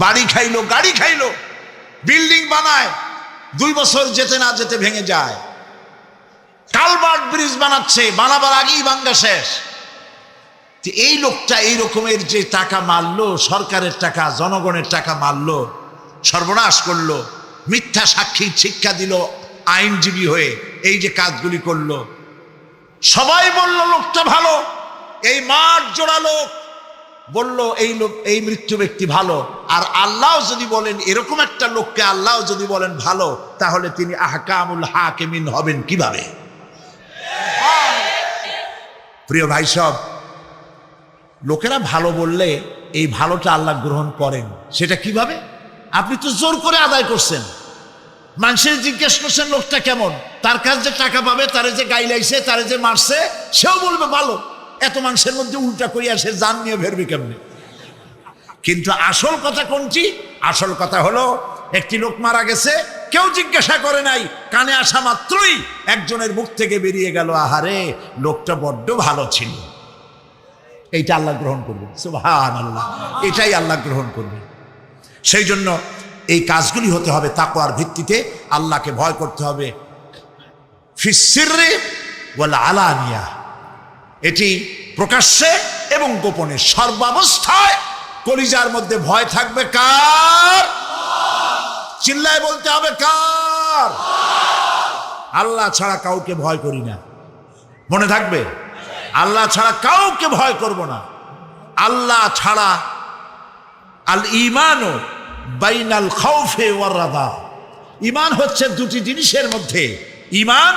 বাড়ি খাইলো, গাড়ি খাইলো, বিল্ডিং বানায়, 2 বছর যেতে না যেতে ভেঙে যায়। কালভার্ট ব্রিজ বানাচ্ছে, বানাবার আগেই ভাঙ্গা শেষ। এই লোকটা এই রকমের যে টাকা মারলো, সরকারের টাকা, জনগণের টাকা মারলো, সর্বনাশ করলো, মিথ্যা সাক্ষী শিক্ষা দিল আইনজীবী হয়ে, এই যে কাজগুলি করলো, সবাই বলল লোকটা ভালো। এই মাঠ জোড়া লোক বলল এই লোক, এই মৃত্যু ব্যক্তি ভালো। আর আল্লাহ যদি বলেন এরকম একটা লোককে আল্লাহ যদি বলেন ভালো, তাহলে তিনি আহকামুল হাকিমিন হবেন কিভাবে? প্রিয় ভাই সব, লোকেরা ভালো বললে এই ভালোটা আল্লাহ গ্রহণ করেন। সেটা কিভাবে? আপনি তো জোর করে আদায় করছেন। মানুষের জিজ্ঞেস করছেন লোকটা কেমন, তার কাছ যে টাকা পাবে, তারে যে গাইলাইছে, তারে যে মারছে, সেও বলবে ভালো। এত মানুষের মধ্যে উল্টা করিয়া সে জান নিয়ে বেরবে কেমনে? কিন্তু আসল কথা কোনটি? আসল কথা হলো, একটি লোক মারা গেছে, কেউ জিজ্ঞাসা করে নাই, কানে আসা মাত্রই একজনের মুখ থেকে বেরিয়ে গেল, আহারে লোকটা বড্ড ভালো ছিল। এইটা আল্লাহ গ্রহণ করবেন, সুবহানাল্লাহ, এটাই আল্লাহ গ্রহণ করবেন। সেই জন্য এই কাজগুলি হতে হবে তাকওয়ার ভিত্তিতে, আল্লাহকে ভয় করতে হবে। ফিস সিররি ওয়াল আলানিয়া, এটি প্রকাশ্যে এবং গোপনে, সর্বাবস্থায় কলিজার মধ্যে ভয় থাকবে কার? চিল্লায় বলতে হবে কার? আল্লাহ ছাড়া কাউকে ভয় করি না, মনে থাকবে। আল্লাহ ছাড়া কাউকে ভয় করব না। আল্লাহ ছাড়া, আল ঈমানু বাইনাল খাউফি ওয়ার রাদা, ঈমান হচ্ছে 2টি জিনিসের মধ্যে, ঈমান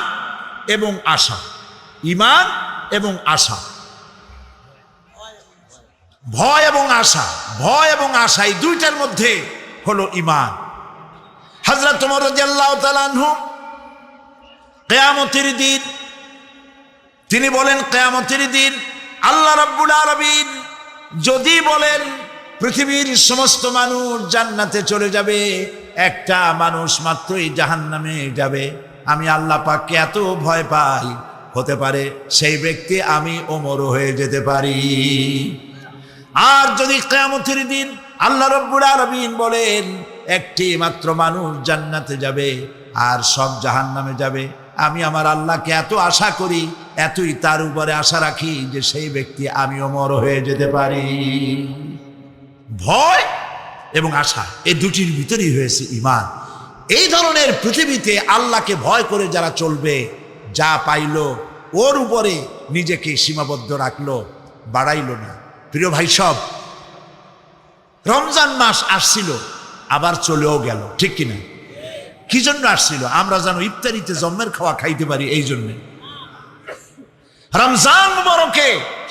এবং আশা। ঈমান এবং আশা, ভয় এবং আশা, ভয় এবং আশা, এই 2টার মধ্যে হলো ঈমান। হযরত ওমর রাদিয়াল্লাহু তাআলা আনহু কিয়ামতের দিন তিনি বলেন, কিয়ামতের দিন আল্লাহ রাব্বুল আলামিন যদি বলেন পৃথিবীর সমস্ত মানুষ জান্নাতে চলে যাবে, একটা মানুষ মাত্রই জাহান্নামে যাবে, আমি আল্লাহ পাককে এত ভয় পাই, হতে পারে সেই ব্যক্তি আমি ওমর হয়ে যেতে পারি। আর যদি কিয়ামতের দিন আল্লাহ রাব্বুল আলামিন বলেন একটি মাত্র মানুষ জান্নাতে যাবে আর সব জাহান্নামে যাবে, আমি আমার আল্লাহকে এত আশা করি, এতই তার উপরে আশা রাখি যে সেই ব্যক্তি আমি ওমর হয়ে যেতে পারি। ভয় এবং আশা, এই 2টির ভিতরেই হয়েছে ঈমান। এই ধরনের পৃথিবীতে আল্লাহকে ভয় করে যারা চলবে, যা পাইলো ওর উপরে নিজেকে সীমাবদ্ধ রাখলো, বাড়াইলো না। প্রিয় ভাই সব, রমজান মাস আসছিল, আবার চলেও গেল, ঠিক কিনা? কি জন্য আসছিল? আমরা যেন ইফতারিতে জম্মের খাওয়া খাইতে পারি, এই জন্যে। রমজান মুবারকে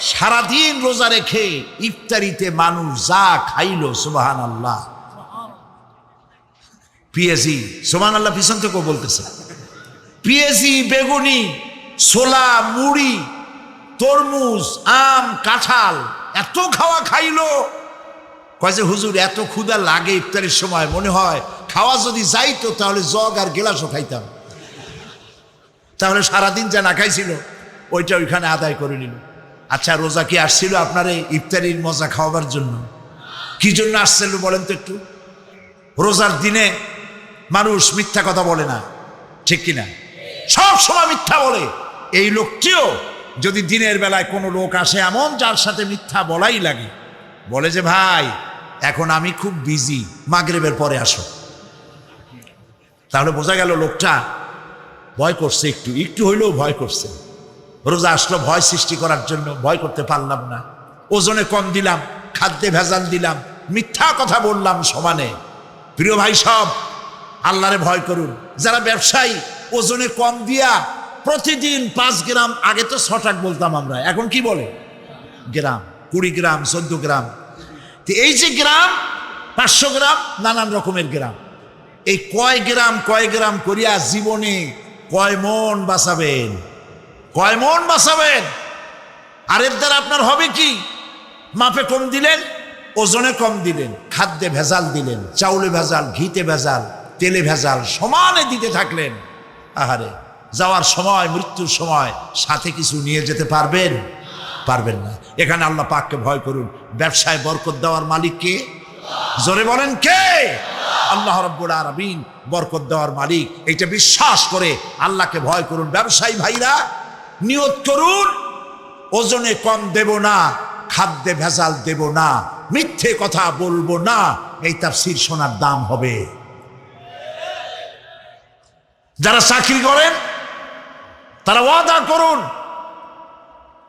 সারাদিন রোজা রেখে ইফতারিতে মানুষ যা খাইল, সুবহানাল্লাহ। পেঁয়াজি, সুবহানাল্লাহ, পিছন থেকেও বলতেছে, পেঁয়াজি, বেগুনি, ছোলা, মুড়ি, তরমুজ, আম, কাঁঠাল, এত খাওয়া খাইলো। কয় যে হুজুর এত ক্ষুধা লাগে ইফতারের সময়, মনে হয় খাওয়া যদি যাইতো তাহলে জগ আর গেলাসও খাইতাম। তাহলে সারাদিন যা না খাইছিল ওইটা ওইখানে আদায় করে নিল। আচ্ছা, রোজা কি আসছিল আপনার এই ইফতারির মজা খাওয়াবার জন্য? কি জন্য আসছিল বলেন তো একটু? রোজার দিনে মানুষ মিথ্যা কথা বলে না, ঠিক কিনা? সব সময় মিথ্যা বলে। এই লোকটিও যদি দিনের বেলায় কোনো লোক আসে এমন যার সাথে মিথ্যা বলাই লাগে, বলে যে ভাই এখন আমি খুব বিজি, মাগরিবের পরে আসো, তাহলে বোঝা গেল লোকটা ভয় করছে, একটু একটু হইলেও ভয় করছে। রোজা আসলো ভয় সৃষ্টি করার জন্য, ভয় করতে পারলাম না, ওজনে কম দিলাম, খাদ্যে ভেজাল দিলাম, মিথ্যা কথা বললাম সমানে। প্রিয় ভাই সব, আল্লাহরে ভয় করুন। যারা ব্যবসায়ী ওজনে কম দিয়া প্রতিদিন 5 গ্রাম, আগে তো 6 টাকা বলতাম আমরা, এখন কি বলে? গ্রাম, 20 গ্রাম, 14 গ্রাম। তো এই যে গ্রাম, 500 গ্রাম, নানান রকমের গ্রাম, এই কয় গ্রাম করিয়া জীবনে কয় মন বাঁচাবেন? কয় মন বাঁচাবেন? আর এর দ্বারা আপনার হবে কি? মাপে কম দিলেন, ওজনে কম দিলেন, খাদ্যে ভেজাল দিলেন, চাউলে ভেজাল, ঘিতে ভেজাল, তেলে ভেজাল, সমানে দিতে থাকলেন। আহারে, যাওয়ার সময়, মৃত্যুর সময় সাথে কিছু নিয়ে যেতে পারবেন? পারবেন না। এখানে আল্লাহ পাককে ভয় করুন। ব্যবসায় বরকত দেওয়ার মালিক কে? জোরে বলেন কে? আল্লাহ রাব্বুল আলামিন বরকত দেওয়ার মালিক। এইটা বিশ্বাস করে আল্লাহকে ভয় করুন। ব্যবসায়ী ভাইরা নিয়ত করুন, ওজনে কম দেব না, খাদ্যে ভেজাল দেব না, মিথ্যে কথা বলবো না। এই তাফসীর শোনার দাম হবে। যারা চাকরি করেন তারা ওয়াদা করুন,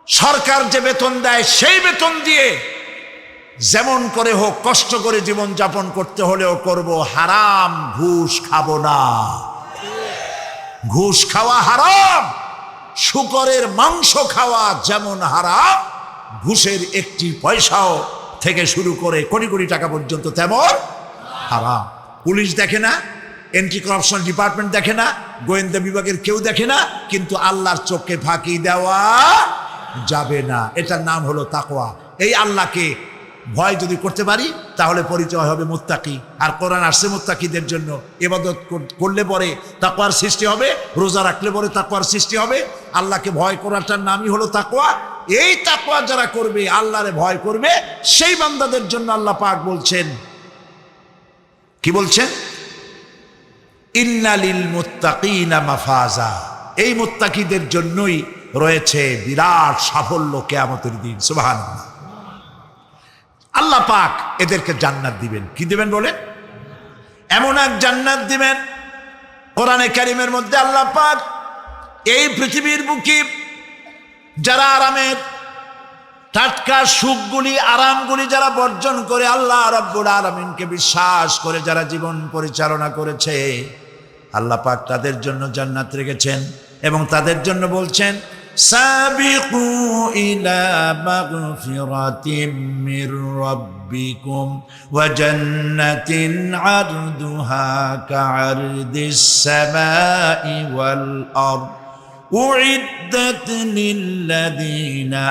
সরকার যে বেতন দেয় সেই বেতন দিয়ে যেমন করে হোক কষ্ট করে জীবন যাপন করতে হলেও করব, হারাম ঘুষ খাবো না। ঘুষ খাওয়া হারাম, শূকরের মাংস খাওয়া যেমন হারাম, ঘুষের একটি পয়সাও থেকে শুরু করে কোটি কোটি টাকা পর্যন্ত তেমন হারাম। পুলিশ দেখে না, এন্টি করাপশন ডিপার্টমেন্ট দেখে না, গোয়েন্দা বিভাগের কেউ দেখে না, কিন্তু আল্লাহর চোখে ফাঁকি দেওয়া যাবে না। এটার নাম হলো তাকওয়া। এই আল্লাহকে ভয় যদি করতে পারি তাহলে পরিচয় হবে মুত্তাকি। আর কোরআন আসছে মুত্তাকিদের জন্য। ইবাদত করলে পরে তাকওয়ার সৃষ্টি হবে, রোজা রাখলে পরে তাকওয়ার সৃষ্টি হবে। আল্লাহকে ভয় করাটার নামই হলো তাকওয়া। এই তাকওয়া যারা করবে, আল্লাহরে ভয় করবে, সেই বান্দাদের জন্য আল্লাহ পাক বলছেন, কি বলছেন? ইন্নালিল মুত্তাকিনা মাফাজা। এই মুত্তাকিদের জন্যই রয়েছে বিরাট সাফল্য কিয়ামতের দিন। সুবহানাল্লাহ। আল্লাহ পাক এদেরকে জান্নাত দিবেন। কি দিবেন বলেন? এমন এক জান্নাত দিবেন, কোরআনে কারীমের মধ্যে আল্লাহ পাক এই পৃথিবীর বুকে যারা আরামের টাটকা সুখগুলি, আরামগুলি যারা বর্জন করে আল্লাহ রাব্বুল আলামিনকে বিশ্বাস করে যারা জীবন পরিচালনা করেছে, আল্লাহ পাক তাদের জন্য জান্নাত রেখেছেন। এবং তাদের জন্য বলছেন, সাবিকু ইলা মাগফিরাতিম মির রাব্বিকুম ওয়া জান্নাতিন আরদুহা কাআরদিস সামাই ওয়াল আরদ উইদ্দাত লিল্লাযীনা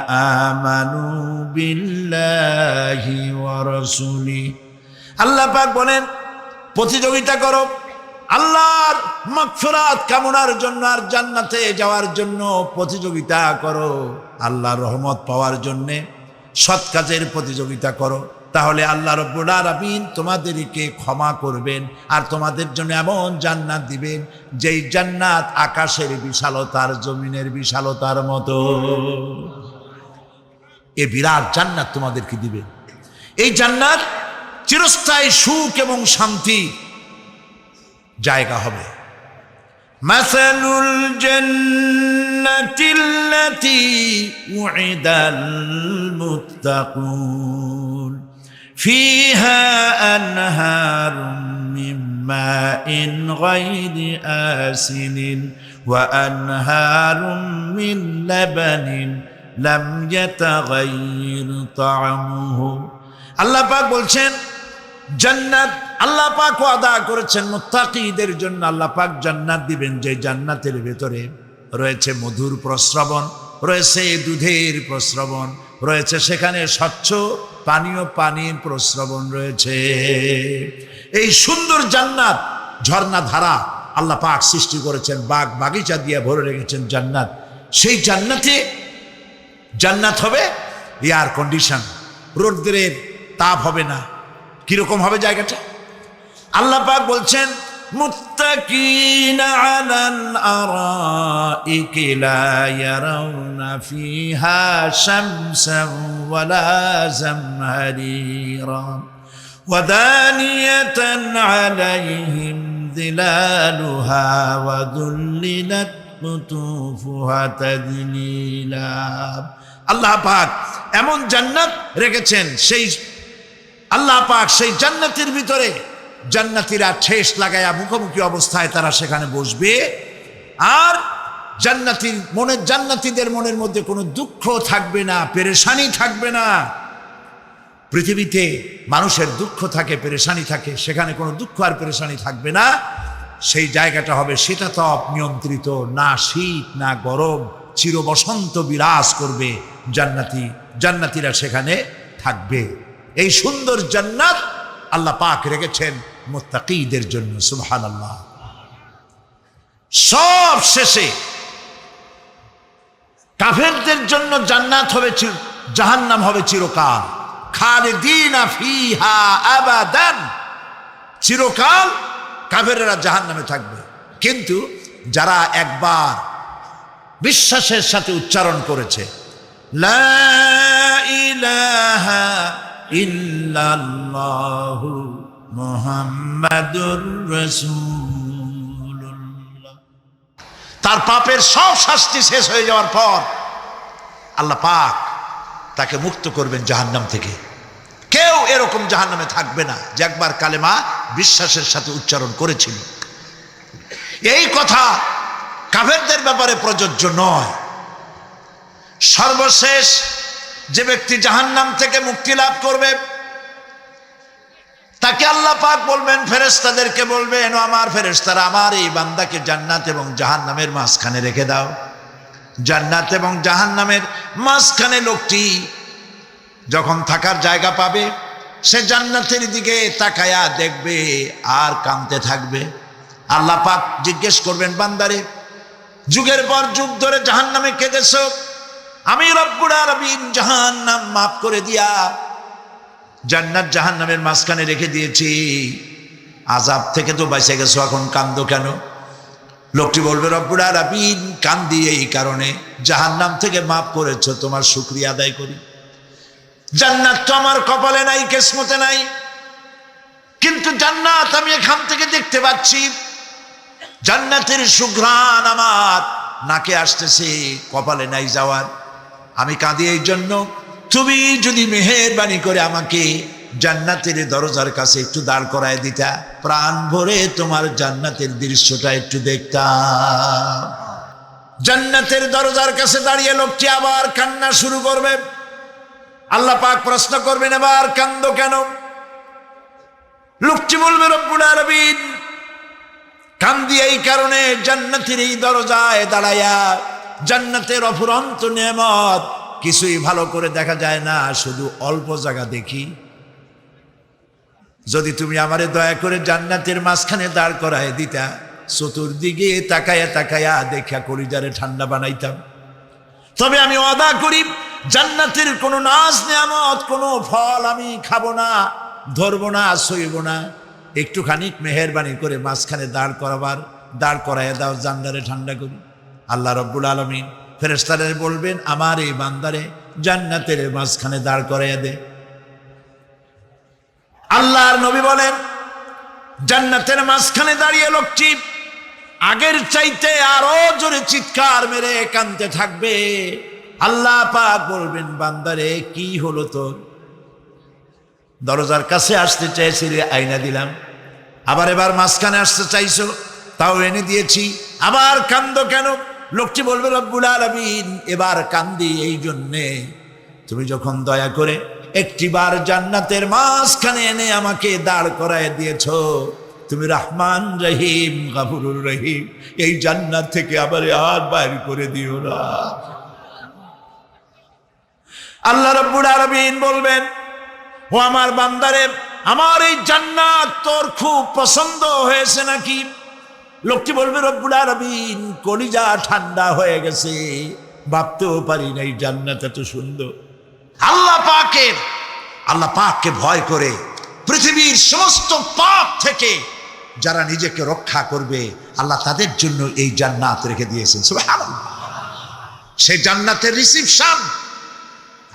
আমানু বিল্লাহি ওয়া রাসূলিহি। আল্লাহ পাক বলেন, প্রতিযোগিতা করো আল্লাহর মাগফিরাত কামনার জন্য আর জান্নাতে যাওয়ার জন্য প্রতিযোগিতা করো। আল্লাহর রহমত পাওয়ার জন্য সৎ কাজের প্রতিযোগিতা করো, তাহলে আল্লাহ রাব্বুল আলামিন তোমাদেরকে ক্ষমা করবেন আর তোমাদের জন্য এমন জান্নাত দিবেন যেই জান্নাত আকাশের বিশালতার, জমিনের বিশালতার মতো। এই বিরাট জান্নাত তোমাদেরকে দিবেন। এই জান্নাত চিরস্থায়ী সুখ এবং শান্তি জায়গা হবে। মাসালুল জান্নাতিল্লাতী উইদাল মুত্তাকুন ফিহা আনহারুম মিন মাইন গায়রি আসিনিন ওয়া আনহারুম মিন লাবানিন লাম ইয়াতাগাইর তা'আমুহু। আল্লাহ পাক বলছেন জান্নাত আল্লাহ পাক ওয়াদা করেছেন মুত্তাকিদের জন্য। আল্লাহ পাক জান্নাত দিবেন, যে জান্নাতের ভেতরে রয়েছে মধুর প্রস্রবণ, রয়েছে দুধের প্রস্রবণ, রয়েছে সেখানে স্বচ্ছ পানির প্রস্রবণ রয়েছে। এই সুন্দর জান্নাত, ঝর্ণা ধারা আল্লাহ পাক সৃষ্টি করেছেন, বাগ বাগিচা দিয়ে ভরে রেখেছেন জান্নাত। সেই জান্নাত হবে এয়ার কন্ডিশন, রোদ্রের তাপ হবে না। কিরকম হবে জায়গাটা? আল্লাহ পাক বলছেন মুত্তাকিনা আলাল আরাইকি লা ইয়ারাউনা ফিহা শামসান ওয়ালা জামহারিরা ওয়া দানিয়াতান আলাইহিম যিলালুহা ওয়া যুল্লিলাত কুতুফুহা তাদলিলা। আল্লাহ পাক এমন জান্নাত রেখেছেন, সেই আল্লাহ পাক সেই জান্নাতের ভিতরে জান্নাতীরা ঠেস লাগায়া মুখোমুখি অবস্থায় তারা সেখানে বসবে। আর জান্নাতীদের মনের মধ্যে কোনো দুঃখ থাকবে না, পেরেশানি থাকবে না। পৃথিবীতে মানুষের দুঃখ থাকে, পেরেশানি থাকে, সেখানে কোনো দুঃখ আর পেরেশানি থাকবে না। সেই জায়গাটা হবে শীতাতপ নিয়ন্ত্রিত, না শীত না গরম, চির বসন্ত বিরাজ করবে। জান্নাতীরা সেখানে থাকবে। এই সুন্দর জান্নাত আল্লাহ পাক রেখেছেন মুত্তাকিদের জন্য। সুবহানাল্লাহ। সব শেষে কাফেরদের জন্য জান্নাত হবে, জাহান্নাম হবে চিরকাল। খালিদিনা ফিহা আবাদান, চিরকাল কাফেররা জাহান্নামে থাকবে। কিন্তু যারা একবার বিশ্বাসের সাথে উচ্চারণ করেছে লা ইলাহা ইল্লাল্লাহু মুহাম্মাদুর রাসূলুল্লাহ, তার পাপের সব শাস্তি শেষ হয়ে যাওয়ার পর আল্লাহ পাক তাকে মুক্ত করবেন জাহান্নাম থেকে। কেউ এরকম জাহান্নামে থাকবে না যে একবার কালেমা বিশ্বাসের সাথে উচ্চারণ করেছিল। এই কথা কাফেরদের ব্যাপারে প্রযোজ্য নয়। সর্বশেষ যে ব্যক্তি জাহান্নাম থেকে মুক্তি লাভ করবে তাকে আল্লাহ পাক বলবেন, ফেরেশতাদেরকে বলবেন, ও আমার ফেরেশতারা, আমার এই বান্দাকে জান্নাত এবং জাহান্নামের মাঝখানে রেখে দাও। জান্নাত এবং জাহান্নামের মাঝখানে লোকটি যখন থাকার জায়গা পাবে, সে জান্নাতের দিকে তাকায়া দেখবে আর কাঁদতে থাকবে। আল্লাহ পাক জিজ্ঞেস করবেন, বান্দারে, যুগের পর যুগ ধরে জাহান্নামে কেঁদেছ, আমি রব্বুল আলামিন জাহান্নাম মাফ করে দিয়া জান্নাত জাহান্নামের মাঝখানে রেখে দিয়েছি, আযাব থেকে তো বেঁচে গেছো, এখন কান্দো কেন? লোকটি বলবে, রব্বুল আলামিন কান্দি এই কারণে, জাহান্নাম থেকে মাফ করেছো, তোমার শুকরিয়া আদায় করি। জান্নাত তো আমার কপালে নাই, কিসমতে নাই, কিন্তু জান্নাত আমি এখান থেকে দেখতে পাচ্ছি। জান্নাতের সুঘ্রাণ আমার নাকে আসতেছে, কপালে নাই যাওয়ার। আমি কাঁদি এই জন্য, তুমি যদি মেহেরবানি করে আমাকে জান্নাতের দরজার কাছে একটু দাঁড় করায় দিতা, প্রাণ ভরে তোমার জান্নাতের দৃশ্যটা একটু দেখতাম। জান্নাতের দরজার কাছে দাঁড়িয়ে লোকটি আবার কান্না শুরু করবে। আল্লাহ পাক প্রশ্ন করবেন, এবার কান্দো কেন? লোকটি বলবে, রব্বুল আলামিন কান্দি এই কারণে, জান্নাতের এই দরজায় দাঁড়ায়া জান্নাতের অফুরন্ত নেয়ামত কিছুই ভালো করে দেখা যায় না, শুধু অল্প জায়গা দেখি। যদি তুমি আমারে দয়া করে জান্নাতের মাঝখানে দাঁড় করায় দিতা, চতুর্দিকে তাকায়া তাকায়া দেখা কলিজারে ঠান্ডা বানাইতাম। তবে আমি ওয়াদা করি, জান্নাতের কোনো নাজ নেয়ামত, কোনো ফল আমি খাবো না, ধরবো না, সইব না। একটুখানি মেহেরবানি করে মাঝখানে দাঁড় করাইয়া দাও, জান্নারে ঠান্ডা করি। আল্লাহ রব্বুল আলামিন ফেরেশতাদের বলবেন, আমার এই বান্দারে জান্নাতের মাঝখানে দাঁড় করাইয়া দে। আল্লাহর নবী বলেন, জান্নাতের মাঝখানে দাঁড়িয়ে লোকটি আগের চাইতে আরো জোরে চিৎকার মেরে কাঁদতে থাকবে। আল্লাহ পাক বলবেন, বান্দারে কি হলো তোর? দরজার কাছে আসতে চাইছিলে, আইনা দিলাম। এবার মাঝখানে আসতে চাইছো, তাও এনে দিয়েছি। আবার কান্দো কেন? লোকটি বলবে রব্বুল আলামিন এবার কান্দি এই জন্যে, তুমি যখন দয়া করে একটিবার জান্নাতের মাঝখানে এনে আমাকে দাঁড় করায় দিয়েছো, তুমি রহমান রহিম গাফুরুর রহিম, এই জান্নাত থেকে আবার আর বাইর করে দিও না। আল্লাহ রাব্বুল আলামিন বলবেন, ও আমার বান্দারে, আমার এই জান্নাত তোর খুব পছন্দ হয়েছে নাকি? লোকটি বলবে রব্বুল আলামিন কলিজা ঠান্ডা হয়ে গেছে, ভাবতেও পারি না এই জান্নাত এত সুন্দর। আল্লাহ পাককে ভয় করে পৃথিবীর সমস্ত পাপ থেকে যারা নিজেকে রক্ষা করবে আল্লাহ তাদের জন্য এই জান্নাত রেখে দিয়েছেন। সুবহানাল্লাহ। সেই জান্নাতের রিসিপশন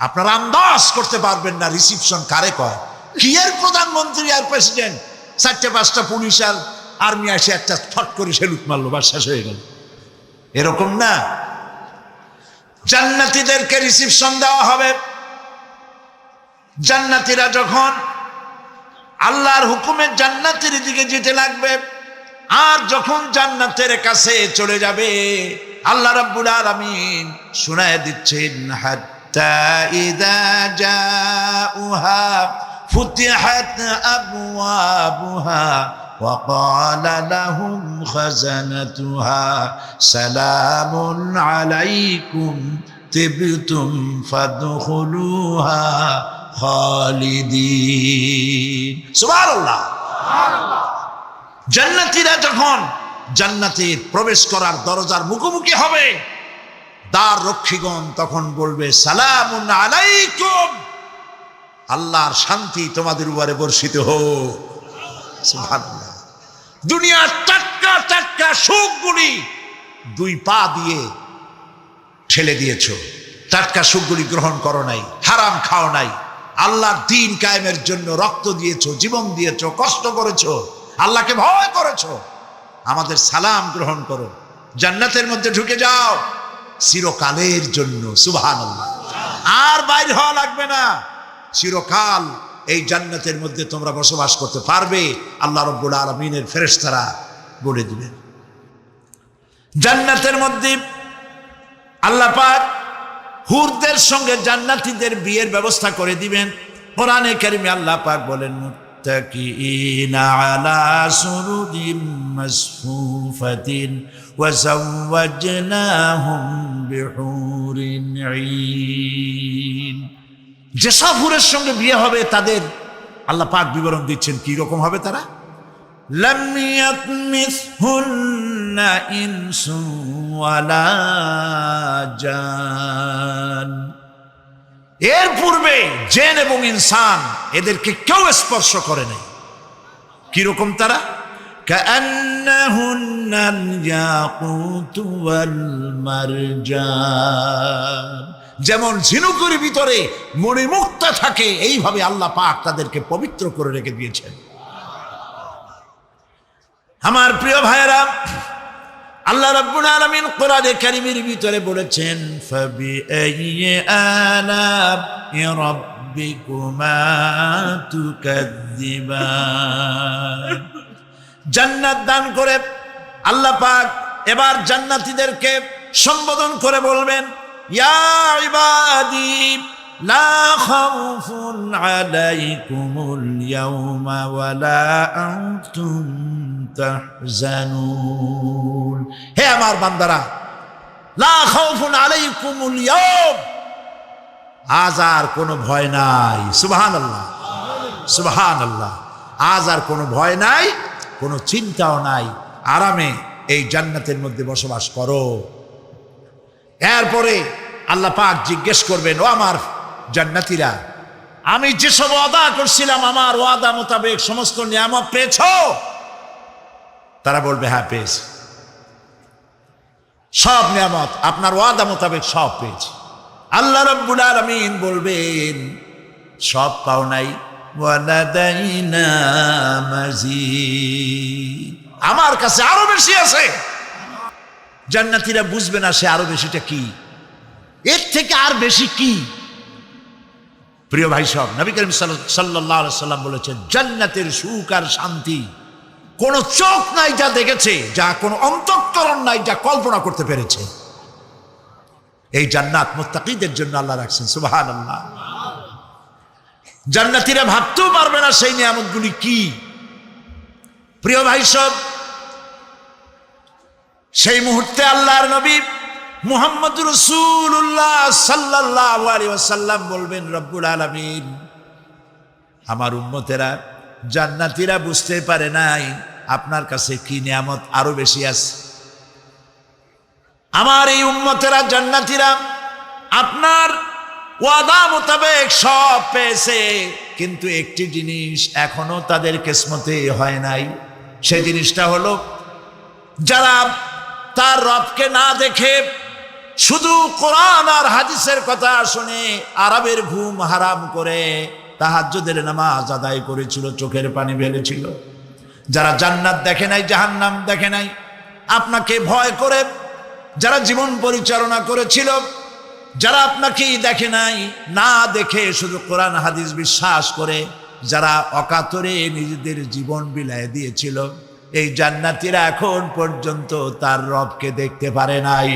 আপনারা আন্দাজ করতে পারবেন না। রিসিপশন কারে কয়? কি এর প্রধানমন্ত্রী আর প্রেসিডেন্ট, 4-5টা পুলিশ আর আর্মি এসে একটা ফট করে সেলুট মারলো, বা শেষ হয়ে গেল, এরকম না। জান্নাতীদেরকে রিসিপশন দেওয়া হবে। জান্নাতীরা যখন আল্লাহর হুকুমে জান্নাতের দিকে যেতে লাগবে, আর যখন জান্নাতের কাছে চলে যাবে, আল্লাহ রাব্বুল আলামিন শোনায় দিচ্ছেন, হাত্তা ইযা জাউহা ফুতিহাত আবওয়াবুহা ওয়া ক্বালা লাহুম খাজানাতুহা সালামুন আলাইকুম তিবতুম ফাদখুলুহা খালিদিন। সুবহানাল্লাহ। জান্নাতীরা যখন জান্নাতে প্রবেশ করার দরজার মুখোমুখি হবে, দ্বার রক্ষীগণ তখন বলবে, সালামুন আলাইকুম, আল্লাহর শান্তি তোমাদের উপরে বর্ষিত হোক। সুবহানাল্লাহ। দুনিয়ার টাটকা টাটকা সুখগুলি 2 পা দিয়ে ঠেলে দিয়েছো, টাটকা সুখগুলি গ্রহণ করো নাই, হারাম খাও নাই, আল্লাহর দ্বীন কায়েমের জন্য রক্ত দিয়েছো, জীবন দিয়েছো, কষ্ট করেছো, আল্লাহকে ভয় করেছো। আমাদের সালাম গ্রহণ করো, জান্নাতের মধ্যে ঢুকে যাও চিরকালের জন্য। সুবহানাল্লাহ। আর বাইরে হওয়া লাগবে না, চিরকাল এই জান্নাতের মধ্যে তোমরা বসবাস করতে পারবে, আল্লাহ রাব্বুল আলামিনের ফেরেশতারা বলে দিবেন। জান্নাতের মধ্যে আল্লাহ পাক হুরদের সঙ্গে জান্নাতীদের বিয়ের ব্যবস্থা করে দিবেন। কোরআনে কারিমে আল্লাহ পাক বলেন, মুত্তাকিইনা আলা সুরুরিম মাসফুফাতিন ওয়া যাওয়াজনাহুম বিহুরিন ঈন। যেসব হুরের সঙ্গে বিয়ে হবে তাদের আল্লাহ পাক বিবরণ দিচ্ছেন কি রকম হবে তারা। লাম ইয়াতমিসহুন্না ইনসুন ওয়ালা জান, এর পূর্বে জিন এবং ইনসান এদেরকে কেউ স্পর্শ করে নাই। কিরকম তারা? কাআন্নাহুন্নাল ইয়াকুতু ওয়াল মারজান, যেমন ঝিনুকের ভিতরে মণিমুক্তা থাকে, এইভাবে আল্লাহ পাক তাদেরকে পবিত্র করে রেখে দিয়েছেন। আমার প্রিয় ভাইয়েরা, আল্লাহ রাব্বুল আলামিন কোরআনে কারীমের ভিতরে বলেছেন, ফাবিআইয়ি আলা'i রাব্বিকুমা তুকাযযিবান। জান্নাত দান করে আল্লাহ পাক এবার জান্নাতীদেরকে সম্বোধন করে বলবেন, ইয়া ইবাদি লা খাউফুন আলাইকুমুল ইয়াওমা ওয়ালা আনতুম তাহজানুন। হে আমার বান্দারা, লা খাউফুন আলাইকুমুল ইয়াওম, আজ আর কোনো ভয় নাই। সুবহানাল্লাহ, সুবহানাল্লাহ। আজ আর কোনো ভয় নাই, কোনো চিন্তাও নাই, আরামে এই জান্নাতের মধ্যে বসবাস করো। এরপরে আল্লাহ পাক জিজ্ঞেস করবেন, ও আমার জান্নাতীরা, আমি যেসব ওয়াদা করছিলাম আমার ওয়াদা মোতাবেক সমস্ত নিয়ামত পেয়েছো? তারা বলবে, হ্যাঁ পেয়েছি, সব নিয়ামত আপনার ওয়াদা মোতাবেক সব পেয়েছি। আল্লাহ রাব্বুল আলামিন বলবেন, সব পাও নাই, ওয়ালাদাইনা মাজিদ, আমার কাছে আরো বেশি আছে। জান্নাতীরা বুঝবে না সে আরো বেশিটা কি, এর থেকে আর বেশি কি। প্রিয় ভাই সব, নবী করিম সাল্লাল্লাহু আলাইহি সাল্লাম বলেছেন, জান্নাতের সুখ আর শান্তি কোন চোখ নাই যা দেখেছে, যা কোন অন্তঃকরণ নাই যা কল্পনা করতে পেরেছে। এই জান্নাত মুত্তাকিদের জন্য আল্লাহ রাখছেন, সুবহানাল্লাহ। জান্নাতীরা ভাবতেও পারবে না সেই নিয়ামতগুলি কি। প্রিয় ভাই সব, সেই মুহূর্তে আল্লাহর নবী মুহাম্মদ রাসূলুল্লাহ সাল্লাল্লাহু আলাইহি ওয়াসাল্লাম বলবেন, রব্বুল আলামিন, আমার উম্মতেরা জান্নাতীরা বুঝতে পারে নাই আপনার কাছে কি নিয়ামত আরো বেশি আছে। আমার এই উম্মতেরা জান্নাতীরা আপনার ওয়াদা মোতাবেক সব পেয়েছে, কিন্তু একটি জিনিস এখনো তাদের কিসমতে হয় নাই। সেই জিনিসটা হলো, যারা তার রবকে না দেখে শুধু কোরআন আর হাদিসের কথা শুনে আরবের ঘুম হারাম করে তাহাজ্জুদের নামাজ আদায় করেছিল, চোখের পানি ফেলেছিল, যারা জান্নাত দেখে নাই, জাহান্নাম দেখে নাই, আপনাকে ভয় করে যারা জীবন পরিচালনা করেছিল, যারা আপনাকেই দেখে নাই, না দেখে শুধু কোরআন হাদিস বিশ্বাস করে যারা অকাতরে নিজেদের জীবন বিলায় দিয়েছিল, এই জান্নাতীরা এখন পর্যন্ত তার রবকে দেখতে পারে নাই।